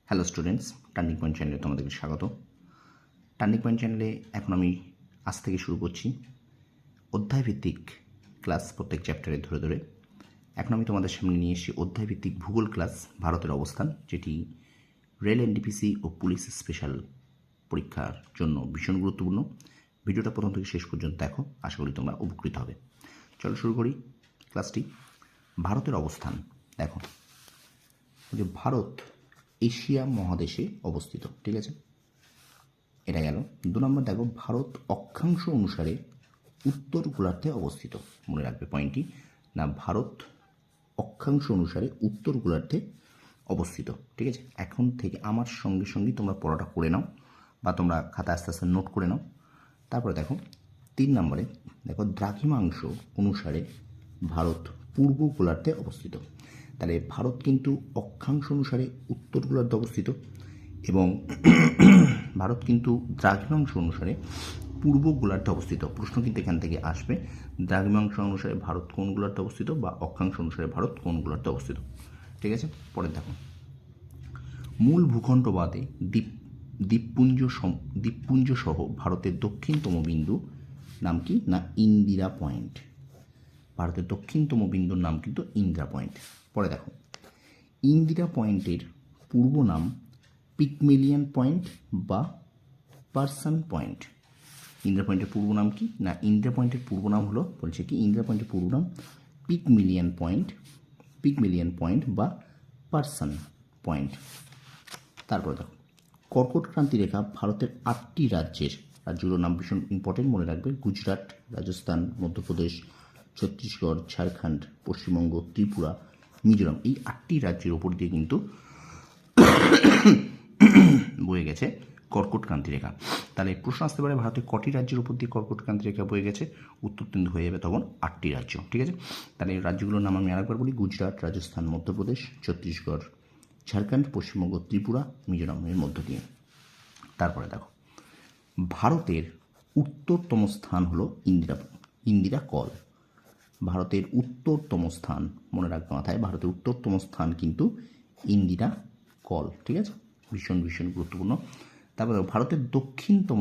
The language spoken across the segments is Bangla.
হ্যালো স্টুডেন্টস, টার্নিং পয়েন্ট চ্যানেলে তোমাদেরকে স্বাগত। টার্নিং পয়েন্ট চ্যানেলে এখন আমি আজ থেকে শুরু করছি অধ্যায়ভিত্তিক ক্লাস প্রত্যেক চ্যাপ্টারে ধরে ধরে। এখন আমি তোমাদের সামনে নিয়ে এসেছি অধ্যায়ভিত্তিক ভূগোল ক্লাস, ভারতের অবস্থান, যেটি রেল এনটিপিসি ও পুলিশ স্পেশাল পরীক্ষার জন্য ভীষণ গুরুত্বপূর্ণ। ভিডিওটা প্রথম থেকে শেষ পর্যন্ত দেখো, আশা করি তোমরা উপকৃত হবে। চলো শুরু করি ক্লাসটি। ভারতের অবস্থান দেখো, যে ভারত এশিয়া মহাদেশে অবস্থিত, ঠিক আছে, এটা গেল। 2 নম্বর দেখো, ভারত অক্ষাংশ অনুসারে উত্তর গোলার্ধে অবস্থিত। মনে রাখবে পয়েন্টটি, না ভারত অক্ষাংশ অনুসারে উত্তর গোলার্ধে অবস্থিত, ঠিক আছে। এখন থেকে আমার সঙ্গে সঙ্গে তোমরা পড়াটা করে নাও বা তোমরা খাতা আস্তে আস্তে নোট করে নাও। তারপরে দেখো 3 নম্বরে দেখো, দ্রাঘিমাংশ অনুসারে ভারত পূর্ব গোলার্ধে অবস্থিত। তাহলে ভারত কিন্তু অক্ষাংশ অনুসারে উত্তর গোলার্ধে অবস্থিত এবং ভারত কিন্তু দ্রাঘিমাংশ অনুসারে পূর্ব গোলার্ধে অবস্থিত। প্রশ্ন কিন্তু এখান থেকে আসবে, দ্রাঘিমাংশ অনুসারে ভারত কোন গোলার্ধে অবস্থিত বা অক্ষাংশ অনুসারে ভারত কোন গোলার্ধে অবস্থিত, ঠিক আছে। পরে দেখো, মূল ভূখণ্ড বাদে দ্বীপপুঞ্জ সহ ভারতের দক্ষিণতম বিন্দু নাম কি, না ইন্দিরা পয়েন্ট। ভারতের দক্ষিণতম বিন্দুর নাম কিন্তু ইন্দিরা পয়েন্ট। পরে দেখো, ইন্দিরা পয়েন্টের পূর্ব নাম পিগমেলিয়ান পয়েন্ট বা পার্সন পয়েন্ট। ইন্দিরা পয়েন্টের পূর্ব নাম কি, না ইন্দিরা পয়েন্টের পূর্ব নাম হলো, বলছে কি ইন্দিরা পয়েন্টের পূর্ব নাম পিগমেলিয়ান পয়েন্ট বা পার্সন পয়েন্ট। তারপরে দেখো, কর্কট ক্রান্তি রেখা ভারতের 8টি রাজ্যগুলোর নাম ভীষণ ইম্পর্টেন্ট, মনে রাখবে। গুজরাট, রাজস্থান, মধ্যপ্রদেশ, ছত্তিশগড়, ঝাড়খণ্ড, পশ্চিমবঙ্গ, ত্রিপুরা, মিজোরাম, এই 8টি রাজ্যের ওপর দিয়ে কিন্তু বয়ে গেছে কর্কট ক্রান্তি রেখা। তাহলে প্রশ্ন আসতে পারে, ভারতের কটি রাজ্যের উপর দিয়ে কর্কট ক্রান্তি রেখা বয়ে গেছে? উত্তর কিন্তু হয়ে যাবে তখন 8টি রাজ্য, ঠিক আছে। তাহলে রাজ্যগুলোর নাম আমি আরেকবার বলি, গুজরাট, রাজস্থান, মধ্যপ্রদেশ, ছত্তিশগড়, ঝাড়খণ্ড, পশ্চিমবঙ্গ, ত্রিপুরা, মিজোরামের মধ্য দিয়ে। তারপরে দেখো, ভারতের উত্তরতম স্থান হলো ইন্দিরা কল। ভারতের উত্তরতম স্থান, মনে রাখবে মাথায়, ভারতের উত্তরতম স্থান কিন্তু ইন্দিরা কল, ঠিক আছে, ভীষণ ভীষণ গুরুত্বপূর্ণ। তারপরে ভারতের দক্ষিণতম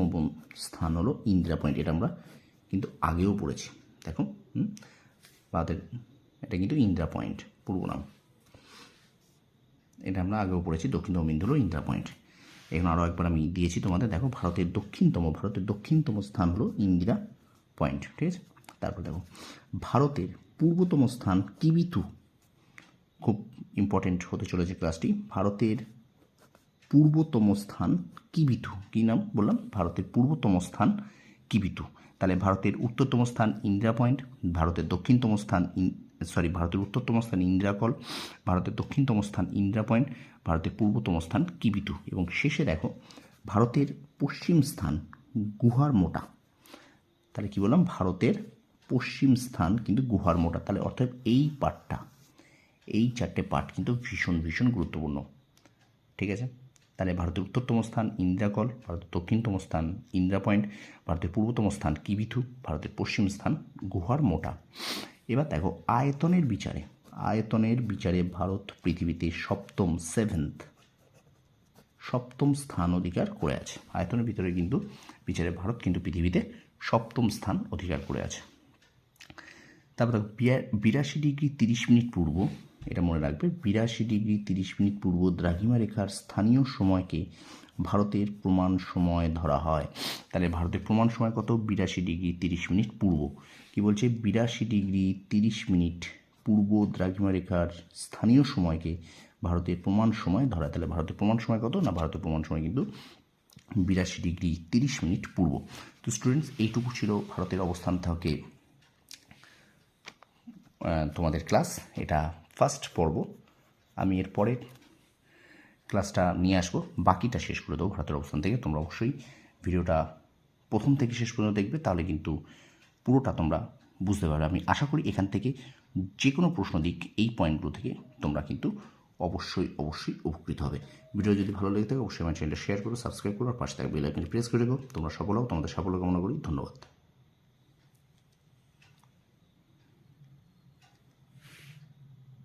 স্থান হলো ইন্দিরা পয়েন্ট, এটা আমরা কিন্তু আগেও পড়েছি। দেখো, ভারতের এটা কিন্তু ইন্দিরা পয়েন্ট পূর্ব নাম, এটা আমরা আগেও পড়েছি। দক্ষিণতম বিন্দু হলো ইন্দিরা পয়েন্ট। এখন আরও একবার আমি দিয়েছি তোমাদের, দেখো ভারতের দক্ষিণতম স্থান হলো ইন্দিরা পয়েন্ট, ঠিক আছে। তারপর দেখো, ভারতের পূর্বতম স্থান কিবিথু, খুব ইম্পর্টেন্ট হতে চলেছে ক্লাসটি। ভারতের পূর্বতম স্থান কিবিথু, কী নাম বললাম, ভারতের পূর্বতম স্থান কিবিথু। তাহলে ভারতের উত্তরতম স্থান ইন্দিরা পয়েন্ট, ভারতের দক্ষিণতম স্থান ভারতের উত্তরতম স্থান ইন্দিরা কল, ভারতের দক্ষিণতম স্থান ইন্দিরা পয়েন্ট, ভারতের পূর্বতম স্থান কিবিথু, এবং শেষে দেখো ভারতের পশ্চিম স্থান গুহার মোটা। তাহলে কি বললাম, ভারতের পশ্চিম স্থান কিন্তু গুহার মোটা। তাহলে অর্থাৎ এই পার্টটা, এই 4টে পার্ট কিন্তু ভীষণ ভীষণ গুরুত্বপূর্ণ, ঠিক আছে। তাহলে ভারতের উত্তরতম স্থান ইন্দিরা কল, ভারতের দক্ষিণতম স্থান ইন্দিরা পয়েন্ট, ভারতের পূর্বতম স্থান কিবিথু, ভারতের পশ্চিম স্থান গুহার মোটা। এবার দেখো, আয়তনের বিচারে ভারত পৃথিবীতে সপ্তম স্থান অধিকার করে আছে। আয়তনের ভিতরে কিন্তু বিচারে ভারত কিন্তু পৃথিবীতে 7ম স্থান অধিকার করে আছে। তারপর 82 ডিগ্রি 30 মিনিট পূর্ব, এটা মনে রাখবে, 82 ডিগ্রি 30 মিনিট পূর্ব দ্রাঘিমা রেখার স্থানীয় সময়কে ভারতের প্রমাণ সময় ধরা হয়। তাহলে ভারতের প্রমাণ সময় কত? 82 ডিগ্রি 30 মিনিট পূর্ব। কি বলছে? 82 ডিগ্রি 30 মিনিট পূর্ব দ্রাঘিমা রেখার স্থানীয় সময়কে ভারতের প্রমাণ সময় ধরা। তাহলে ভারতের প্রমাণ সময় কত? না ভারতের প্রমাণ সময় কিন্তু 82 ডিগ্রি 30 মিনিট পূর্ব। তো স্টুডেন্টস, এইটুকু ছিল ভারতের অবস্থান থেকে তোমাদের ক্লাস। এটা ফার্স্ট পর্ব। আমি এর পরের ক্লাসটা নিয়ে আসবো, বাকিটা শেষ করে দেবো ভারতের অবস্থান থেকে। তোমরা অবশ্যই ভিডিওটা প্রথম থেকে শেষ পর্যন্ত দেখবে, তাহলে কিন্তু পুরোটা তোমরা বুঝতে পারবে। আমি আশা করি এখান থেকে যে কোনো প্রশ্ন দিক, এই পয়েন্টগুলো থেকে তোমরা কিন্তু অবশ্যই উপকৃত হবে। ভিডিও যদি ভালো লেগে থাকে অবশ্যই আমার চ্যানেলটা শেয়ার করো, সাবস্ক্রাইব করো, আর পাশে থাকা বেল আইকনটি প্রেস করে দেবো। তোমরা সফল হও, তোমাদের সাফল্য কামনা করি। ধন্যবাদ।